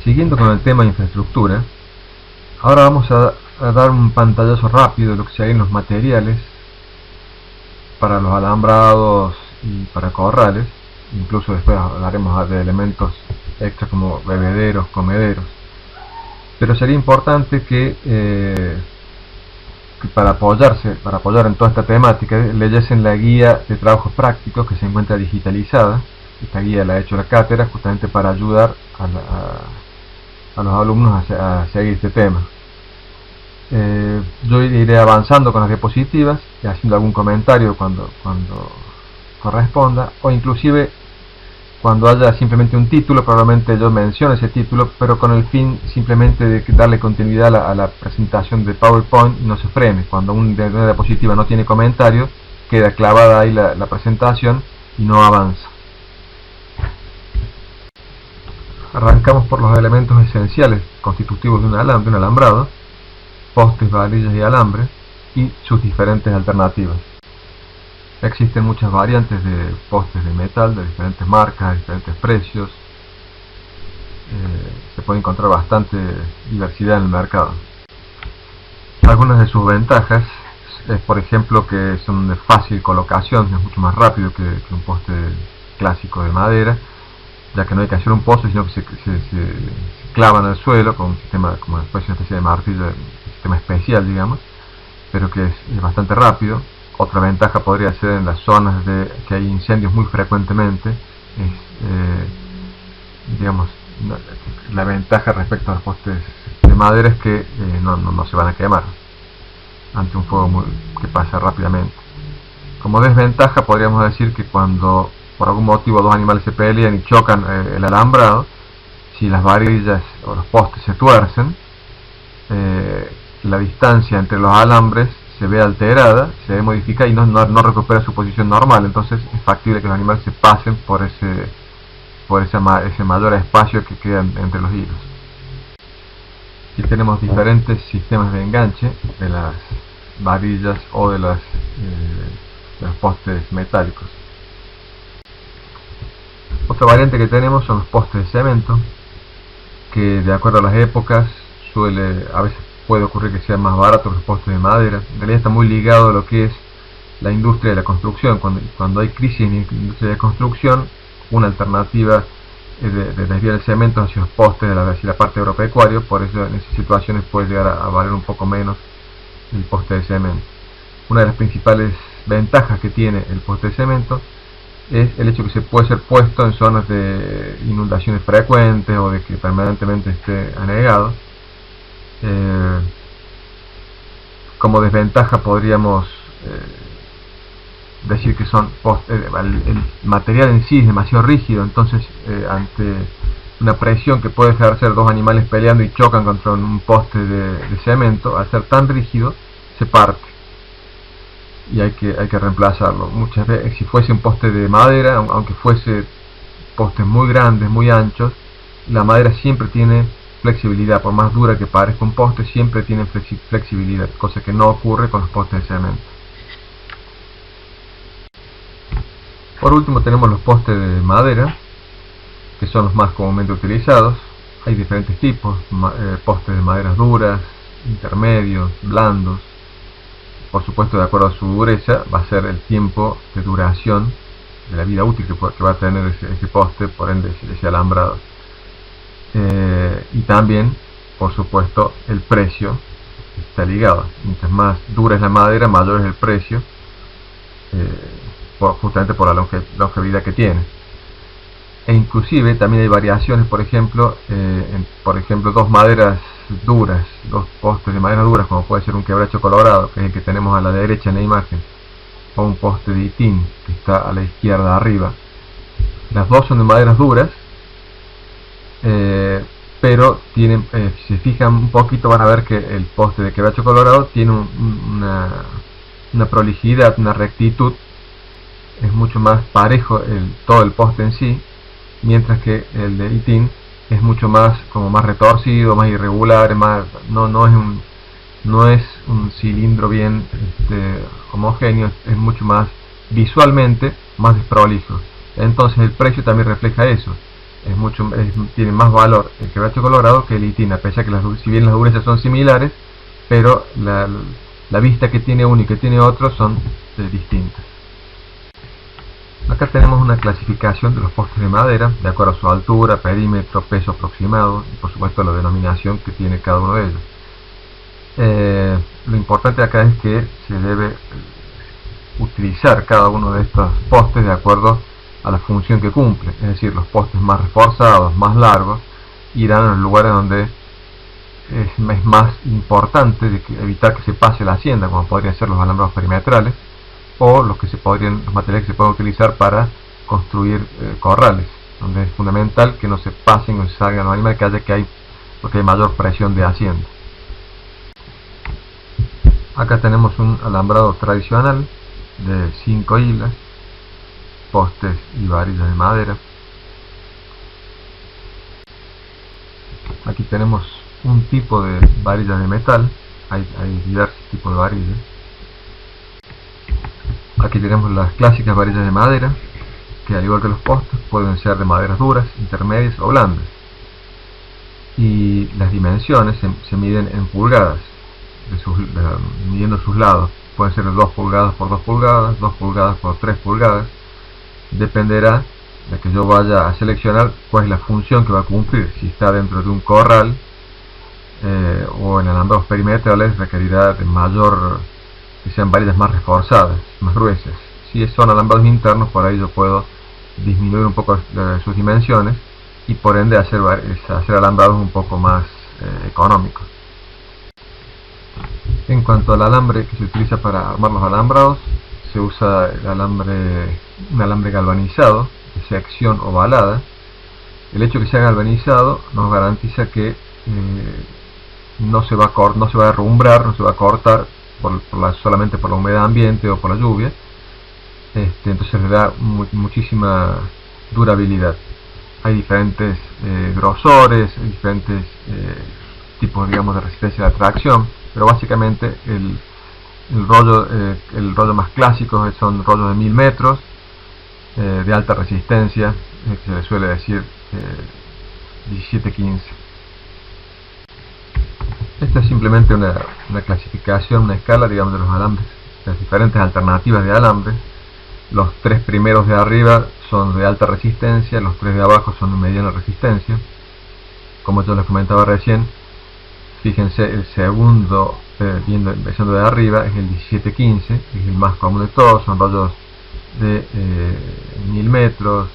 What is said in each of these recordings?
Siguiendo con el tema de infraestructura, ahora vamos a dar un pantallazo rápido de lo que serían los materiales para los alambrados y para corrales. Incluso después hablaremos de elementos extra como bebederos, comederos. Pero sería importante que para apoyar en toda esta temática, leyesen la guía de trabajos prácticos que se encuentra digitalizada. Esta guía la ha hecho la cátedra justamente para ayudar a los alumnos a seguir este tema. Yo iré avanzando con las diapositivas y haciendo algún comentario cuando corresponda, o inclusive cuando haya simplemente un título, probablemente yo mencione ese título, pero con el fin simplemente de darle continuidad a la presentación de PowerPoint y no se frene. Cuando una diapositiva no tiene comentario, queda clavada ahí la presentación y no avanza. Arrancamos por los elementos esenciales constitutivos de un alambrado: postes, varillas y alambre, y sus diferentes alternativas. Existen muchas variantes de postes de metal, de diferentes marcas, de diferentes precios. Se puede encontrar bastante diversidad en el mercado. Algunas de sus ventajas es, por ejemplo, que son de fácil colocación, es mucho más rápido que un poste clásico de madera, ya que no hay que hacer un pozo, sino que se clavan al suelo con un sistema, como una especie de martillo, un sistema especial, digamos, pero que es bastante rápido. Otra ventaja podría ser en las zonas que hay incendios muy frecuentemente, digamos, la ventaja respecto a los postes de madera es que no se van a quemar ante un fuego que pasa rápidamente. Como desventaja podríamos decir que cuando por algún motivo dos animales se pelean y chocan el alambrado, si las varillas o los postes se tuercen, la distancia entre los alambres se ve alterada, se ve modificada y no recupera su posición normal. Entonces es factible que los animales se pasen por ese mayor espacio que queda entre los hilos. Aquí tenemos diferentes sistemas de enganche de las varillas o de los postes metálicos. Otra variante que tenemos son los postes de cemento, que de acuerdo a las épocas a veces puede ocurrir que sean más baratos que los postes de madera. En realidad está muy ligado a lo que es la industria de la construcción. Cuando hay crisis en la industria de construcción, una alternativa es de desviar el cemento hacia los postes hacia la parte agropecuaria. Por eso en esas situaciones puede llegar a valer un poco menos el poste de cemento. Una de las principales ventajas que tiene el poste de cemento es el hecho que se puede ser puesto en zonas de inundaciones frecuentes o de que permanentemente esté anegado. Como desventaja podríamos decir que el material en sí es demasiado rígido, entonces ante una presión que puede ejercer dos animales peleando y chocan contra un poste de cemento, al ser tan rígido se parte y hay que reemplazarlo. Muchas veces, si fuese un poste de madera, aunque fuese postes muy grandes, muy anchos, la madera siempre tiene flexibilidad. Por más dura que parezca un poste, siempre tiene flexibilidad, cosa que no ocurre con los postes de cemento. Por último tenemos los postes de madera, que son los más comúnmente utilizados. Hay diferentes tipos: postes de maderas duras, intermedios, blandos. Por supuesto, de acuerdo a su dureza va a ser el tiempo de duración de la vida útil que va a tener ese poste, por ende ese alambrado. Y también, por supuesto, el precio está ligado. Mientras más dura es la madera, mayor es el precio, justamente por la longevidad que tiene. E inclusive también hay variaciones, por ejemplo, dos maderas duras, dos postes de madera duras, como puede ser un quebracho colorado, que es el que tenemos a la derecha en la imagen, o un poste de itín, que está a la izquierda arriba. Las dos son de maderas duras, pero tienen, si se fijan un poquito, van a ver que el poste de quebracho colorado tiene una prolijidad, una rectitud, es mucho más parejo todo el poste en sí, mientras que el de itín es mucho más retorcido, más irregular, no es un cilindro bien homogéneo, es mucho más visualmente más desprolijo. Entonces el precio también refleja eso. tiene más valor el quebracho colorado que el itina, pese a que si bien las durezas son similares, pero la vista que tiene uno y que tiene otro son distintas. Acá tenemos una clasificación de los postes de madera de acuerdo a su altura, perímetro, peso aproximado y por supuesto la denominación que tiene cada uno de ellos. Lo importante acá es que se debe utilizar cada uno de estos postes de acuerdo a la función que cumple, es decir, los postes más reforzados, más largos, irán a los lugares donde es más importante evitar que se pase la hacienda, como podrían ser los alambrados perimetrales, o los materiales que se pueden utilizar para construir corrales, donde es fundamental que no se pasen o se salgan los animales porque hay mayor presión de hacienda. Acá tenemos un alambrado tradicional de 5 hilas, postes y varillas de madera. Aquí tenemos un tipo de varilla de metal, hay diversos tipos de varillas. Aquí tenemos las clásicas varillas de madera, que al igual que los postes pueden ser de maderas duras, intermedias o blandas. Y las dimensiones se miden en pulgadas, midiendo sus lados. Pueden ser 2 pulgadas por 2 pulgadas, 2 pulgadas por 3 pulgadas. Dependerá de que yo vaya a seleccionar cuál es la función que va a cumplir. Si está dentro de un corral o en alambrados perimetrales, requerirá de que sean varillas más reforzadas, más gruesas. Si son alambrados internos, por ahí yo puedo disminuir un poco sus dimensiones y por ende hacer alambrados un poco más económicos. En cuanto al alambre que se utiliza para armar los alambrados, se usa un alambre galvanizado de sección ovalada. El hecho de que sea galvanizado nos garantiza que no se va a derrumbrar, no se va a cortar solamente por la humedad ambiente o por la lluvia. Entonces le da muchísima durabilidad. Hay diferentes grosores, hay diferentes tipos, digamos, de resistencia a la tracción, pero básicamente el rollo más clásico son rollos de 1000 metros de alta resistencia, que se le suele decir 17-15. Esta es simplemente una clasificación, una escala, digamos, de los alambres, las diferentes alternativas de alambre. Los 3 primeros de arriba son de alta resistencia, los 3 de abajo son de mediana resistencia. Como yo les comentaba recién, fíjense, el segundo, empezando de arriba, es el 17-15, es el más común de todos, son rollos de 1000 metros,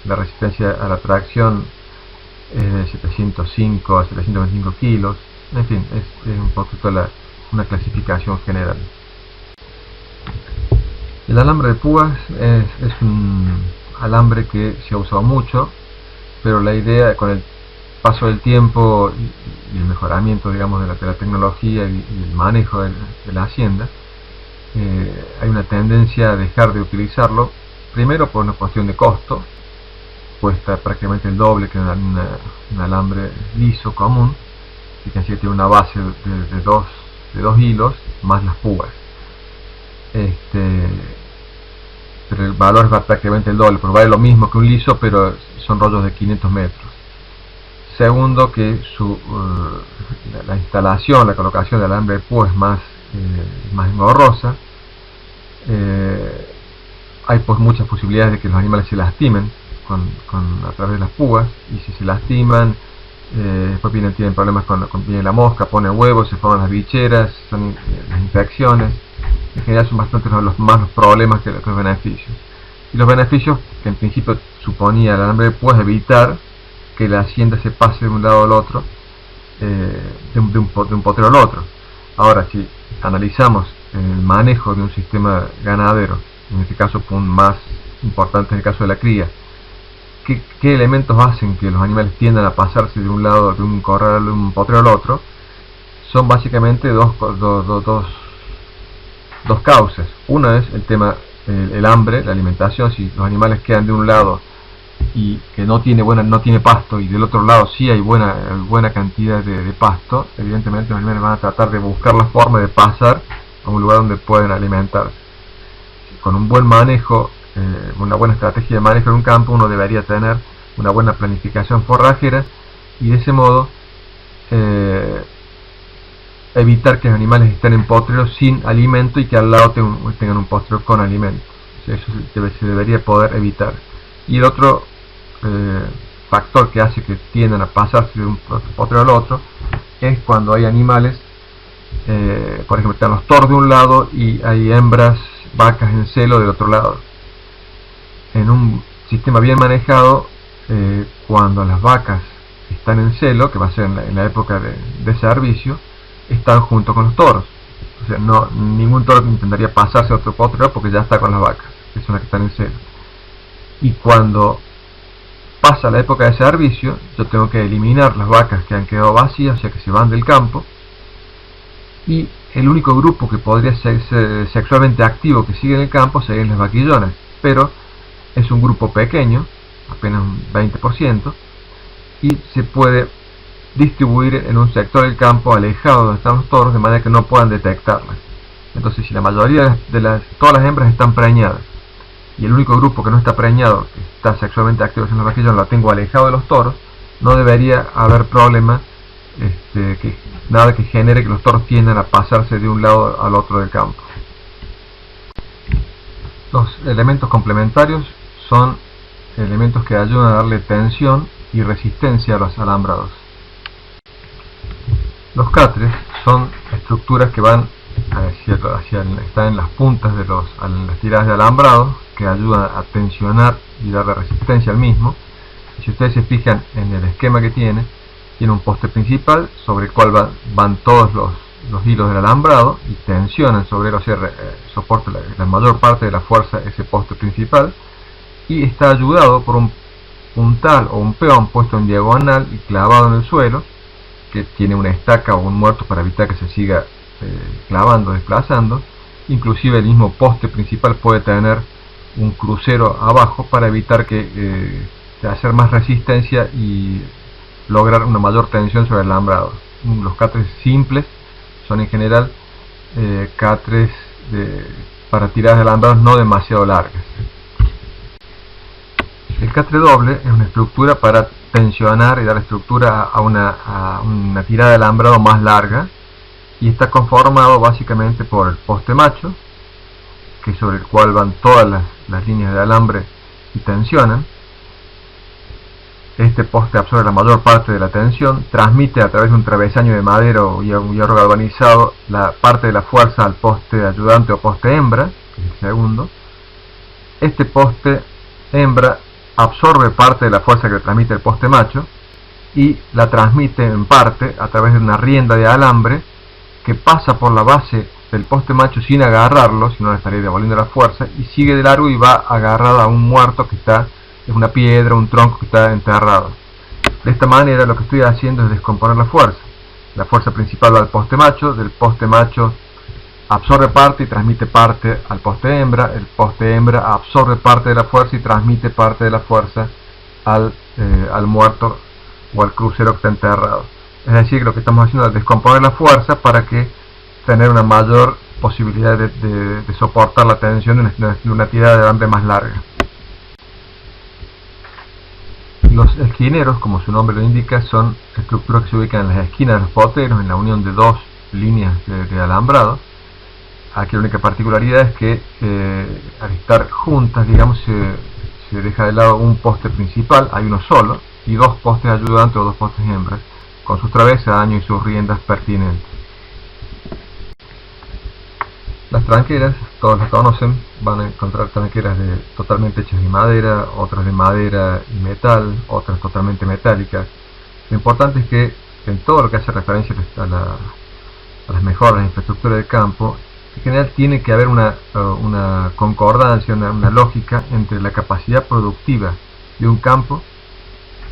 la resistencia a la tracción es de 705 a 725 kilos, en fin, es un poquito una clasificación general. El alambre de púas es un alambre que se ha usado mucho, pero la idea, con el paso del tiempo y el mejoramiento, digamos, de la tecnología y el manejo de la hacienda, hay una tendencia a dejar de utilizarlo, primero por una cuestión de costo, cuesta prácticamente el doble que un alambre liso común. Fíjense que tiene una base de dos hilos más las púas. Pero el valor es prácticamente el doble, porque vale lo mismo que un liso, pero son rollos de 500 metros. Segundo, que la instalación, la colocación del alambre de púa es más engorrosa. Hay pues muchas posibilidades de que los animales se lastimen a través de las púas, y si se lastiman, después tienen problemas viene la mosca, pone huevos, se forman las bicheras, son las infecciones. En general son bastante los problemas que los beneficios. Y los beneficios que en principio suponía el alambre de púa es evitar que la hacienda se pase de un lado al otro, de un potrero al otro. Ahora, si analizamos el manejo de un sistema ganadero, en este caso más importante en el caso de la cría, ¿qué elementos hacen que los animales tiendan a pasarse de un lado, de un corral, de un potrero al otro? Son básicamente dos causas. Una es el tema, el hambre, la alimentación. Si los animales quedan de un lado y que no tiene pasto, y del otro lado sí hay buena cantidad de pasto, evidentemente los animales van a tratar de buscar la forma de pasar a un lugar donde pueden alimentarse. Con un buen manejo, una buena estrategia de manejo en un campo, uno debería tener una buena planificación forrajera y de ese modo evitar que los animales estén en potreros sin alimento y que al lado tengan un potrero con alimento. O sea, eso se debería poder evitar. Y el otro factor que hace que tiendan a pasarse de un potrero al otro es cuando hay animales, por ejemplo, están los toros de un lado y hay hembras, vacas en celo del otro lado. En un sistema bien manejado, cuando las vacas están en celo, que va a ser en la época de servicio, están junto con los toros. O sea, ningún toro intentaría pasarse a otro potrero porque ya está con las vacas, que son las que están en celo. Y cuando pasa la época de servicio, yo tengo que eliminar las vacas que han quedado vacías, o sea que se van del campo, y el único grupo que podría ser sexualmente activo que sigue en el campo serían las vaquillonas, pero es un grupo pequeño, apenas un 20%, y se puede distribuir en un sector del campo alejado donde están los toros, de manera que no puedan detectarlas. Entonces, si la mayoría todas las hembras están preñadas y el único grupo que no está preñado, que está sexualmente activo en las vaquillonas, lo tengo alejado de los toros, no debería haber problema, nada que genere que los toros tiendan a pasarse de un lado al otro del campo. Los elementos complementarios son elementos que ayudan a darle tensión y resistencia a los alambrados. Los catres son estructuras que van están en las puntas de las tiradas de alambrado, que ayudan a tensionar y darle resistencia al mismo. Si ustedes se fijan en el esquema que tiene un poste principal sobre el cual van todos los hilos del alambrado y tensionan sobre él, o sea, soporta la mayor parte de la fuerza ese poste principal, y está ayudado por un puntal o un peón puesto en diagonal y clavado en el suelo, que tiene una estaca o un muerto para evitar que se siga clavando, desplazando. Inclusive el mismo poste principal puede tener un crucero abajo para evitar que hacer más resistencia y lograr una mayor tensión sobre el alambrado. Los catres simples son en general catres para tiradas de alambrados no demasiado largas. El catre doble es una estructura para tensionar y dar estructura a una tirada de alambrado más larga, y está conformado básicamente por el poste macho, que sobre el cual van todas las líneas de alambre y tensionan. Este poste absorbe la mayor parte de la tensión, transmite a través de un travesaño de madera o hierro galvanizado la parte de la fuerza al poste ayudante o poste hembra, que es el segundo. Este poste hembra absorbe parte de la fuerza que transmite el poste macho y la transmite en parte a través de una rienda de alambre que pasa por la base del poste macho sin agarrarlo, si no le estaría devolviendo la fuerza, y sigue de largo y va agarrada a un muerto que está en una piedra, un tronco que está enterrado. De esta manera lo que estoy haciendo es descomponer la fuerza. La fuerza principal va al poste macho, del poste macho absorbe parte y transmite parte al poste hembra, el poste hembra absorbe parte de la fuerza y transmite parte de la fuerza al muerto o al crucero que está enterrado. Es decir, que lo que estamos haciendo es descomponer la fuerza para que tener una mayor posibilidad de soportar la tensión de una tirada de alambre más larga. Los esquineros, como su nombre lo indica, son estructuras que se ubican en las esquinas de los potreros, en la unión de dos líneas de alambrado. Aquí la única particularidad es que al estar juntas, digamos, se deja de lado un poste principal, hay uno solo, y dos postes ayudantes o dos postes hembras, con sus travesaños y sus riendas pertinentes. Las tranqueras, todos las conocen, van a encontrar tranqueras totalmente hechas de madera, otras de madera y metal, otras totalmente metálicas. Lo importante es que en todo lo que hace referencia a las mejoras en infraestructura del campo, en general tiene que haber una concordancia, una lógica entre la capacidad productiva de un campo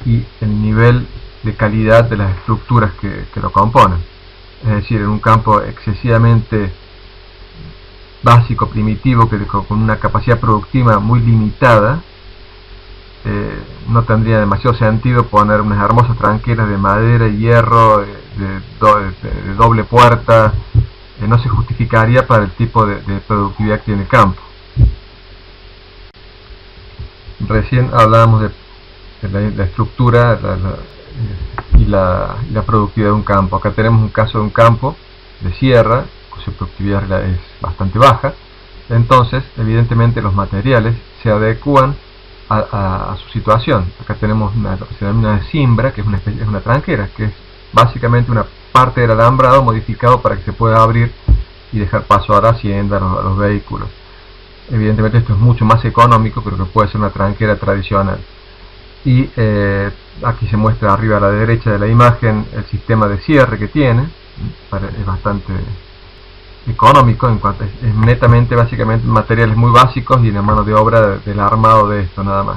y el nivel de calidad de las estructuras que lo componen. Es decir, en un campo excesivamente básico, primitivo, con una capacidad productiva muy limitada, no tendría demasiado sentido poner unas hermosas tranqueras de madera y hierro, de doble puerta. No se justificaría para el tipo de productividad que tiene el campo. Recién hablábamos de la estructura y la productividad de un campo. Acá tenemos un caso de un campo de sierra, cuya productividad es bastante baja. Entonces, evidentemente, los materiales se adecúan a su situación. Acá tenemos lo que se denomina una cimbra, que es una tranquera, que es básicamente una parte del alambrado modificado para que se pueda abrir y dejar paso a la hacienda, a los vehículos. Evidentemente esto es mucho más económico, pero que puede ser una tranquera tradicional. Y aquí se muestra arriba a la derecha de la imagen el sistema de cierre que tiene. Es bastante económico, en cuanto es netamente, básicamente, materiales muy básicos y la mano de obra del armado de esto nada más.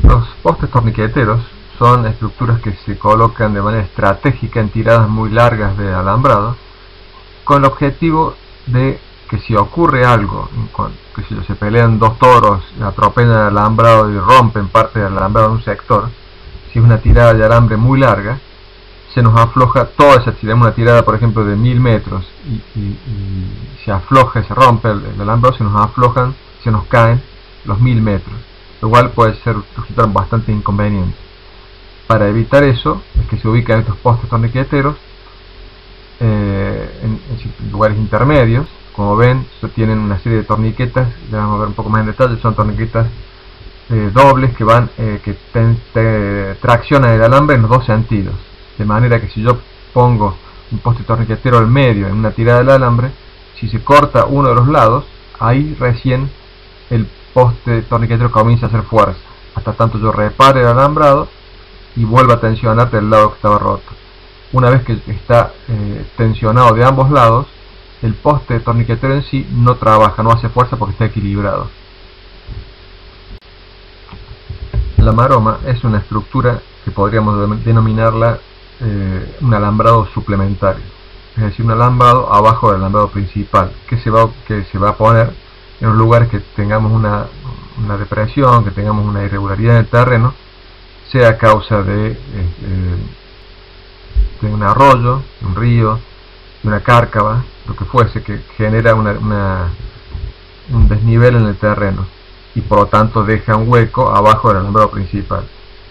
Los postes torniqueteros son estructuras que se colocan de manera estratégica en tiradas muy largas de alambrado, con el objetivo de que si ocurre algo, que si se pelean dos toros, atropellan el alambrado y rompen parte del alambrado de un sector, si es una tirada de alambre muy larga, se nos afloja toda esa tirada, una tirada por ejemplo de 1000 metros, y se afloja, se rompe el alambrado, se nos caen los 1000 metros, lo cual puede resultar bastante inconveniente. Para evitar eso, es que se ubican estos postes torniqueteros en lugares intermedios. Como ven, tienen una serie de torniquetas, ya vamos a ver un poco más en detalle, son torniquetas dobles que traccionan el alambre en los dos sentidos, de manera que si yo pongo un poste torniquetero al medio en una tirada del alambre, si se corta uno de los lados, ahí recién el poste torniquetero comienza a hacer fuerza, hasta tanto yo repare el alambrado y vuelva a tensionar del lado que estaba roto. Una vez que está tensionado de ambos lados, el poste torniquetero en sí no trabaja, no hace fuerza porque está equilibrado. La maroma es una estructura que podríamos denominarla un alambrado suplementario, es decir, un alambrado abajo del alambrado principal, que se va a poner en los lugares que tengamos una depresión, que tengamos una irregularidad en el terreno, sea a causa de un arroyo, de un río, de una cárcava, lo que fuese, que genera un desnivel en el terreno y por lo tanto deja un hueco abajo del alambrado principal.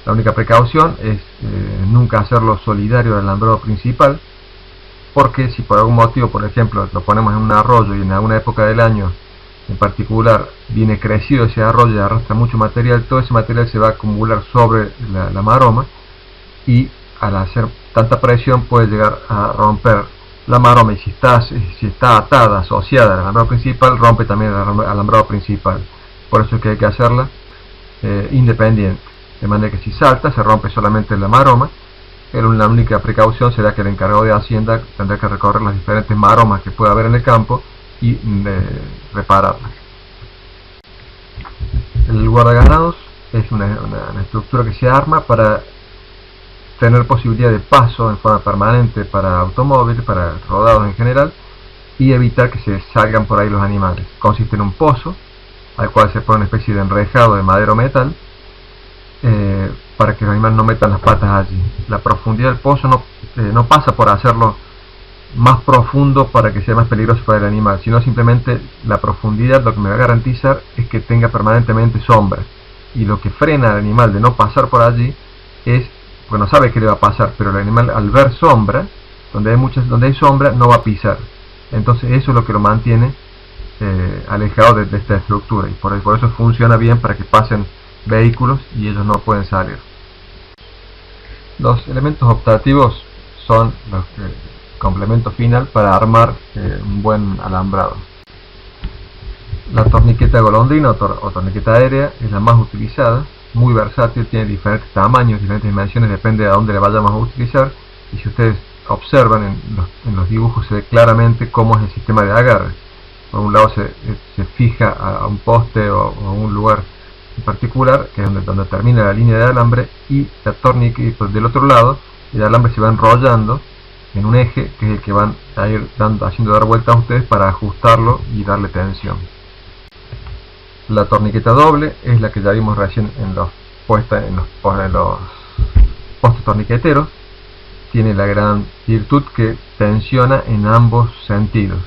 La única precaución es nunca hacerlo solidario del alambrado principal, porque si por algún motivo, por ejemplo, lo ponemos en un arroyo y en alguna época del año en particular viene crecido ese arroyo y arrastra mucho material, todo ese material se va a acumular sobre la maroma, y al hacer tanta presión puede llegar a romper la maroma, y si está atada, asociada al alambrado principal, rompe también el alambrado principal. Por eso es que hay que hacerla independiente, de manera que si salta se rompe solamente la maroma, pero la única precaución será que el encargado de Hacienda tendrá que recorrer las diferentes maromas que pueda haber en el campo y repararlas. El guardaganados es una estructura que se arma para tener posibilidad de paso en forma permanente para automóviles, para rodados en general, y evitar que se salgan por ahí los animales. Consiste en un pozo al cual se pone una especie de enrejado de madera o metal para que los animales no metan las patas allí. La profundidad del pozo no pasa por hacerlo más profundo para que sea más peligroso para el animal, sino simplemente la profundidad lo que me va a garantizar es que tenga permanentemente sombra, y lo que frena al animal de no pasar por allí es, bueno, sabe que le va a pasar, pero el animal al ver sombra, donde hay sombra, no va a pisar. Entonces eso es lo que lo mantiene alejado de esta estructura, y por eso funciona bien para que pasen vehículos y ellos no pueden salir. Los elementos optativos son los complemento final para armar un buen alambrado. La torniqueta golondrina o torniqueta aérea es la más utilizada, muy versátil, tiene diferentes tamaños, diferentes dimensiones, depende de a dónde le vayamos a utilizar, y si ustedes observan en los dibujos se ve claramente cómo es el sistema de agarre. Por un lado se fija a un poste o a un lugar en particular, que es donde termina la línea de alambre, y la torniqueta del otro lado, el alambre se va enrollando en un eje que es el que van a ir haciendo dar vuelta a ustedes para ajustarlo y darle tensión. La torniqueta doble es la que ya vimos recién puesta en los postes torniqueteros. Tiene la gran virtud que tensiona en ambos sentidos.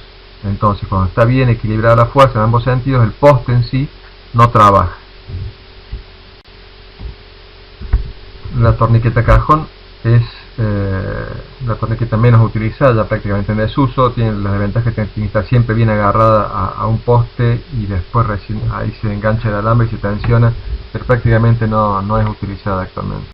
Entonces, cuando está bien equilibrada la fuerza en ambos sentidos, el poste en sí no trabaja. La torniqueta cajón es la torniqueta menos utilizada, ya prácticamente en desuso. Tiene la desventaja que tiene que estar siempre bien agarrada a un poste y después recién ahí se engancha el alambre y se tensiona, pero prácticamente no es utilizada actualmente.